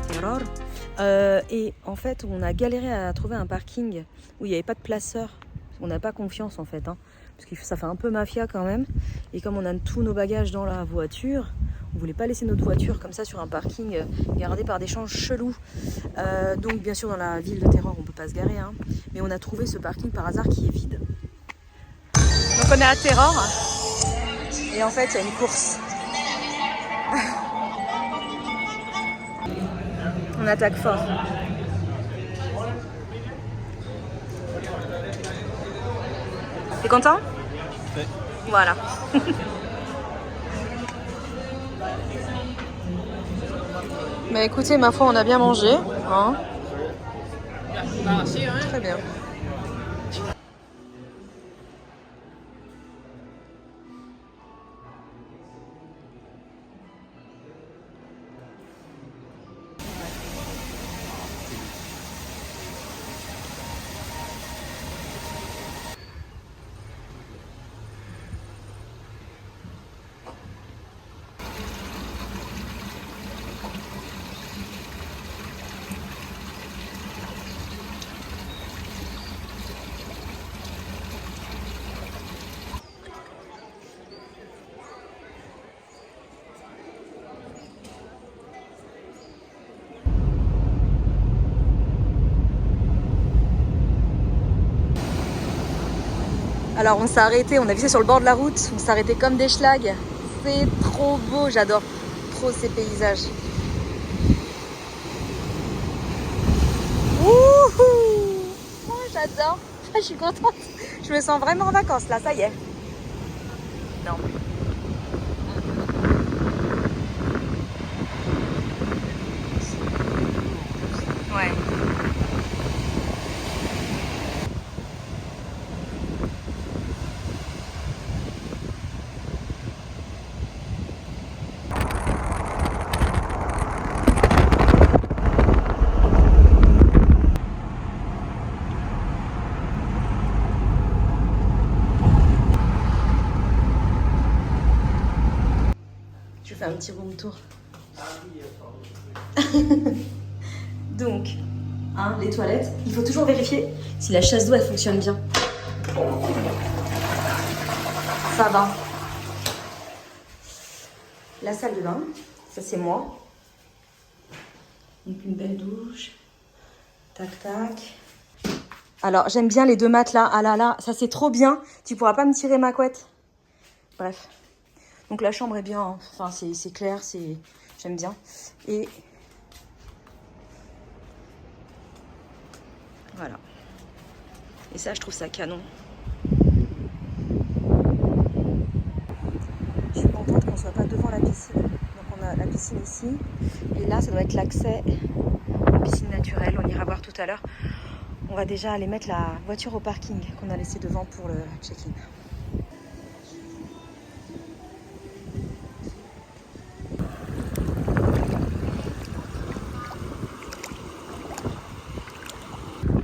Terror. Et en fait, on a galéré à trouver un parking où il n'y avait pas de placeur. On n'a pas confiance en fait, hein, parce que ça fait un peu mafia quand même. Et comme on a tous nos bagages dans la voiture, on voulait pas laisser notre voiture comme ça sur un parking gardé par des gens chelous. Donc bien sûr dans la ville de Terror on peut pas se garer, hein, mais on a trouvé ce parking par hasard qui est vide. Donc on est à Terror et en fait il y a une course. On attaque fort. T'es content? Oui. Voilà. Mais écoutez, ma foi, on a bien mangé. Hein, très bien. Alors on s'est arrêté, on a visé sur le bord de la route, on s'est arrêté comme des schlags. C'est trop beau, j'adore trop ces paysages. Wouhou! Moi j'adore, je suis contente. Je me sens vraiment en vacances là, ça y est. Non. Ouais. Je fais un petit room tour. Donc, hein, les toilettes, il faut toujours vérifier si la chasse d'eau elle fonctionne bien. Ça va. La salle de bain, ça c'est moi. Donc une belle douche. Tac tac. Alors j'aime bien les deux matelas. Ah là là, ça c'est trop bien. Tu pourras pas me tirer ma couette. Bref. Donc la chambre est bien, hein. Enfin c'est clair, j'aime bien. Et voilà. Et ça je trouve ça canon. Je suis contente qu'on soit pas devant la piscine. Donc on a la piscine ici. Et là ça doit être l'accès aux piscines naturelles. On ira voir tout à l'heure. On va déjà aller mettre la voiture au parking qu'on a laissé devant pour le check-in.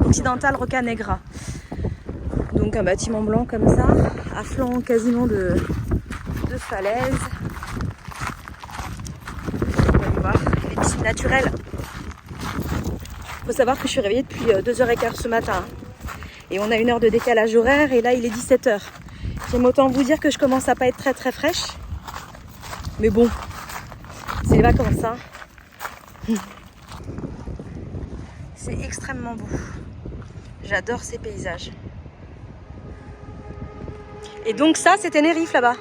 Occidental Roca Negra. Donc un bâtiment blanc comme ça, à flanc quasiment de falaise. On va aller voir les piscines naturelles. Il faut savoir que je suis réveillée depuis 2h15 ce matin. Et on a une heure de décalage horaire et là il est 17h. J'aime autant vous dire que je commence à pas être très fraîche. Mais bon, c'est les vacances, hein. C'est extrêmement beau. J'adore ces paysages. Et donc ça, c'est Tenerife là-bas.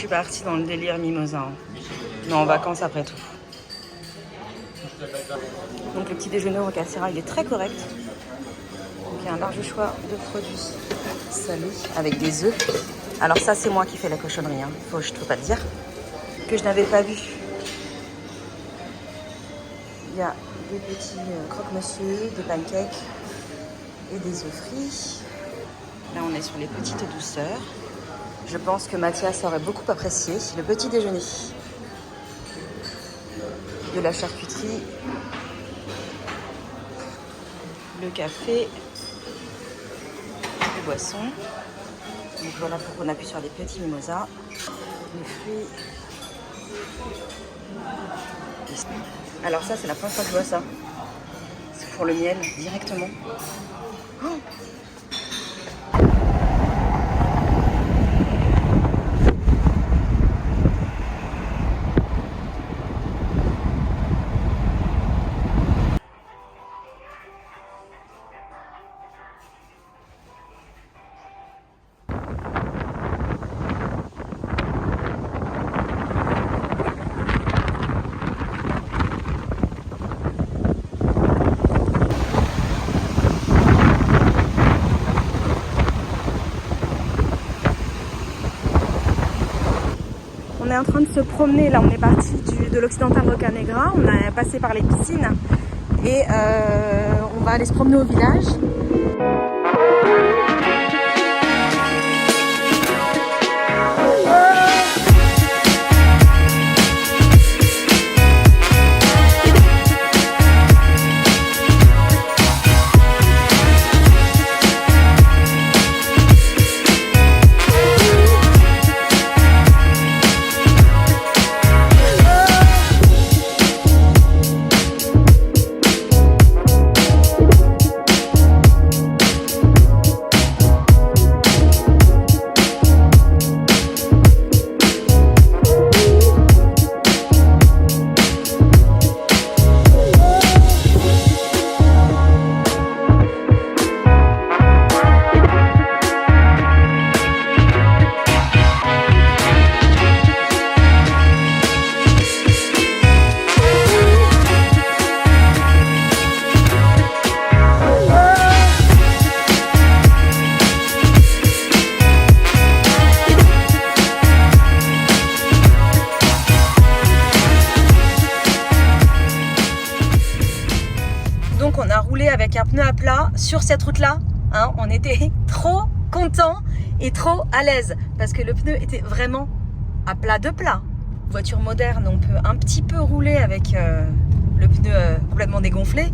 suis partie dans le délire mimosa. On est en vacances après tout. Donc le petit déjeuner au Cassera, il est très correct. Donc il y a un large choix de produits salés avec des œufs. Alors ça, c'est moi qui fais la cochonnerie, hein. Je ne peux pas le dire. Que je n'avais pas vu. Il y a des petits croque-monsieur, des pancakes et des œufs frits. Là, on est sur les petites douceurs. Je pense que Mathias aurait beaucoup apprécié le petit déjeuner. De la charcuterie, le café, les boissons. Donc voilà pourquoi on appuie sur les petits mimosas, les fruits. Alors ça, c'est la première fois que je vois ça. C'est pour le miel directement. Oh, on est en train de se promener, là on est parti de l'Occidental Rocanegra, on a passé par les piscines et on va aller se promener au village. Avec un pneu à plat sur cette route là, hein, on était trop contents et trop à l'aise parce que le pneu était vraiment à plat de plat. Voiture moderne, on peut un petit peu rouler avec le pneu complètement dégonflé,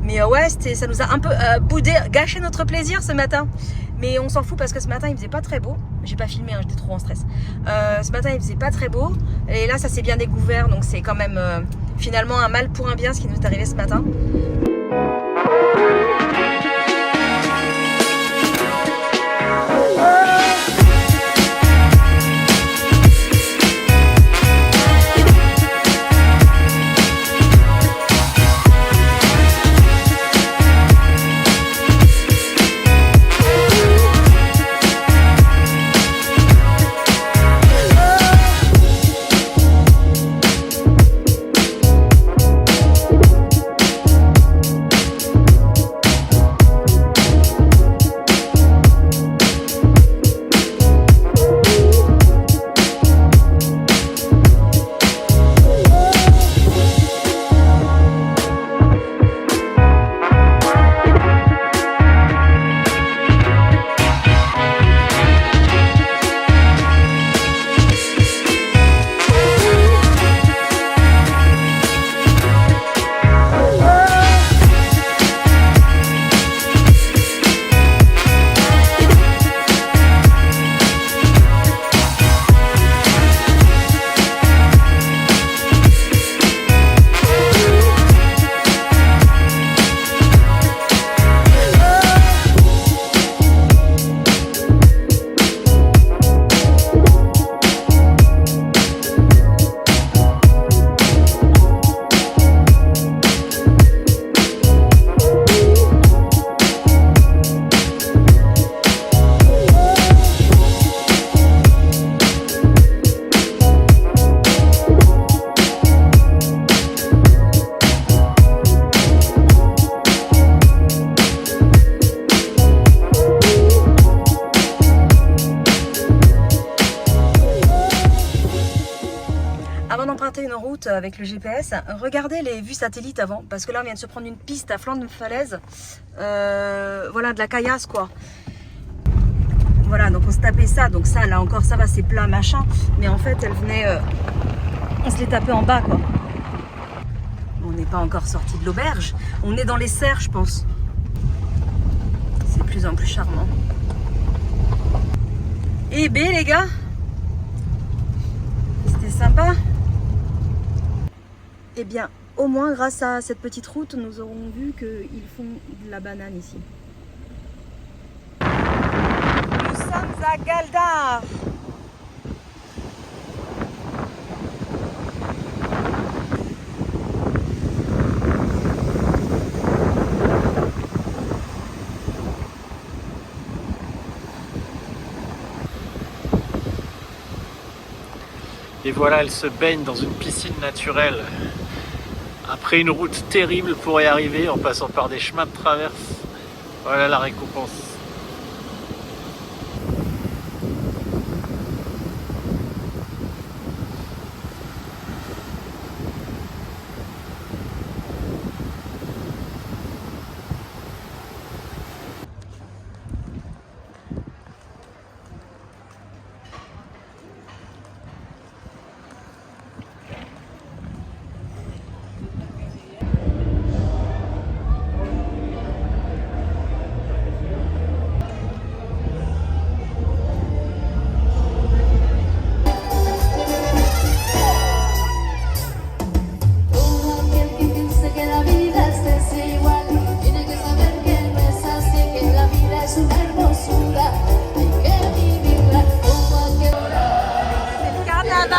mais ouais, ça nous a un peu boudé, gâché notre plaisir ce matin, mais on s'en fout parce que ce matin il faisait pas très beau. J'ai pas filmé, hein, j'étais trop en stress. Ce matin il faisait pas très beau et là ça s'est bien découvert, donc c'est quand même finalement un mal pour un bien ce qui nous est arrivé ce matin. route avec le GPS, regardez les vues satellites avant, parce que là on vient de se prendre une piste à flanc de falaise, voilà, de la caillasse quoi. Voilà, donc on se tapait ça, donc ça là encore ça va, c'est plat machin, mais en fait elle venait, on se les tapait en bas quoi. On n'est pas encore sorti de l'auberge, on est dans les serres je pense. C'est de plus en plus charmant. Et B les gars, c'était sympa. Eh bien, au moins grâce à cette petite route, nous aurons vu qu'ils font de la banane ici. Nous sommes à Galdar. Et voilà, elle se baigne dans une piscine naturelle. Après une route terrible pour y arriver, en passant par des chemins de traverse. Voilà la récompense.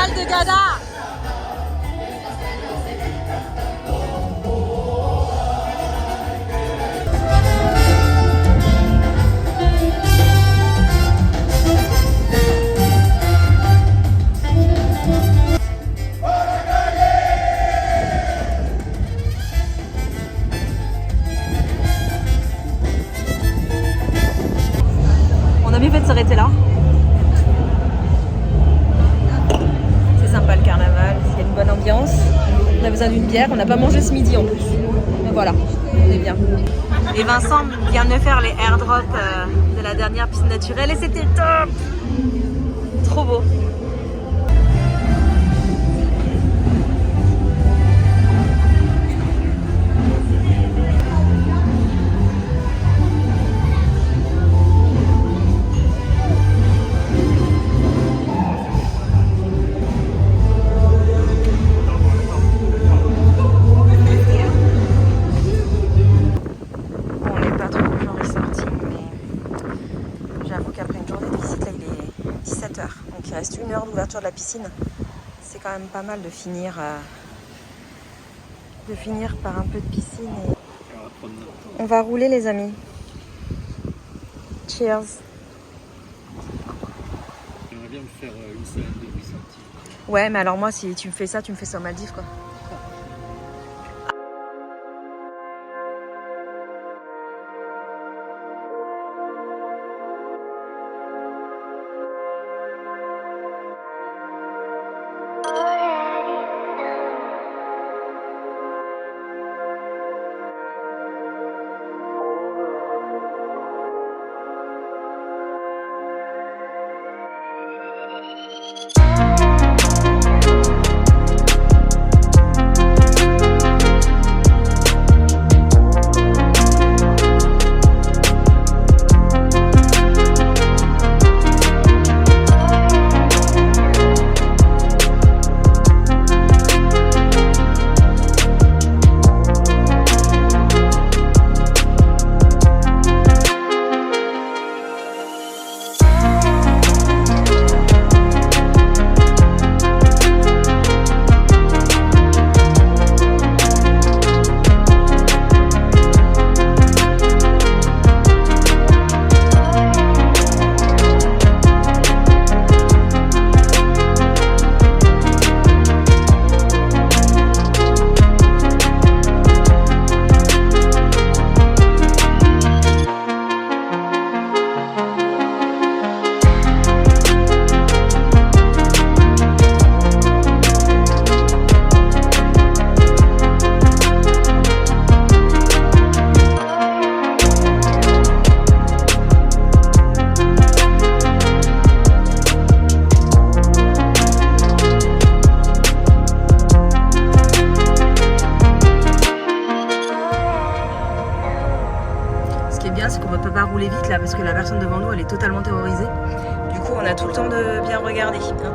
De Gada. On a bien fait de s'arrêter là. Sympa le carnaval, il y a une bonne ambiance. On a besoin d'une bière, on n'a pas mangé ce midi en plus. Mais voilà, on est bien. Et Vincent vient de me faire les airdrops de la dernière piscine naturelle et c'était top! Trop beau. Il reste 1 heure d'ouverture de la piscine. C'est quand même pas mal de finir par un peu de piscine. Et... on va rouler les amis. Cheers. J'aimerais bien me faire une salade de 8 centimes. Ouais, mais alors moi, si tu me fais ça aux Maldives quoi. la personne devant nous, elle est totalement terrorisée. Du coup, on a tout le temps de bien regarder. Hein.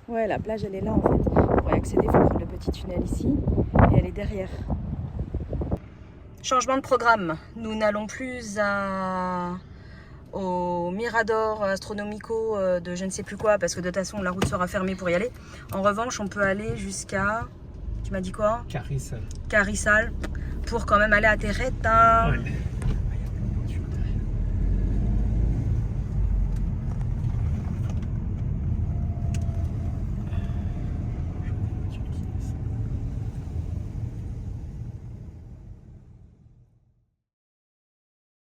Ouais, la plage elle est là en fait. Pour y accéder, il faut prendre le petit tunnel ici et elle est derrière. Changement de programme. Nous n'allons plus au Mirador Astronomico de je ne sais plus quoi parce que de toute façon la route sera fermée pour y aller. En revanche, on peut aller jusqu'à... Tu m'as dit quoi? Carissal. Carissal pour quand même aller à Terreta. Ouais.